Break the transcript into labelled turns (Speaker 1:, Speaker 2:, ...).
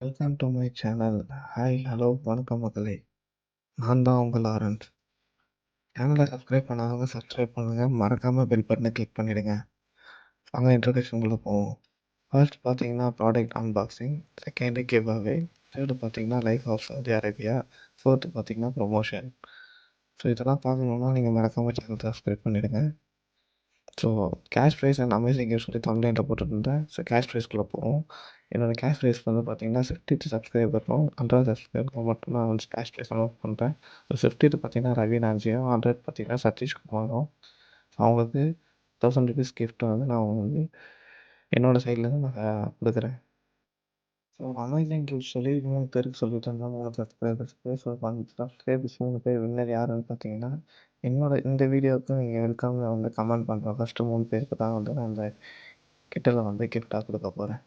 Speaker 1: Welcome to my channel. Hi, hello, வணக்கம் மக்களே. நான் தான் உங்கள் ஆரஞ்ச். சேனலை சப்ஸ்கிரைப் பண்ணாதவங்க சப்ஸ்கிரைப் பண்ணுங்க. மறக்காம பெல் பட்டனை கிளிக் பண்ணிடுங்க. வாங்க இன்ட்ரடக்ஷனுக்குள்ள போவோம். ஃபர்ஸ்ட் பார்த்தீங்கன்னா product unboxing, second give away, third பார்த்தீங்கன்னா life of Saudi Arabia, fourth பார்த்தீங்கன்னா ப்ரொமோஷன். ஸோ இதெல்லாம் பார்க்கணுன்னா நீங்கள் மறக்காம சேனல் சப்ஸ்கிரைப் பண்ணிடுங்க. So cash prize and amazing gift சொல்லி தமிழ்ல போட்டுருந்தேன். ஸோ கேஷ் ப்ரைஸ்க்குள்ளே போவோம். என்னோடய கேஷ் ப்ரைஸ் வந்து பார்த்தீங்கன்னா 50 சப்ஸ்கிரைபரும் 100 சப்ஸ்கிரைபருக்கு மட்டும் நான் வந்து கேஷ் ப்ரைஸ் அனௌன்ஸ் பண்ணுறேன். ஸோ 50 பார்த்தீங்கன்னா ரவி நாஞ்சியும், 100 பார்த்தீங்கன்னா சதீஷ்குமாரும். அவங்களுக்கு ₹1000 கிஃப்ட் வந்து நான் வந்து என்னோடய சைட்லேருந்து நான் கொடுக்குறேன். ஸோ அமேசிங் கிஃப்ட் சொல்லி 3 பேருக்கு சொல்லிட்டு இருந்தேன். 3 சப்ஸ்கிரைபர்ஸ்க்கு. ஸோ 1 சப்ஸ்கிரைபர்ஸ் 3 பேர் வின்னர் யாருன்னு பார்த்தீங்கன்னா, இந்த வீடியோவுக்கு நீங்கள் வெல்கம் வந்து கமெண்ட் பண்ணுற ஃபஸ்ட்டு 3 பேருக்கு தான் வந்து நான் இந்த கிட்டல வந்து கிஃப்ட்டாக கொடுக்க போகிறேன்.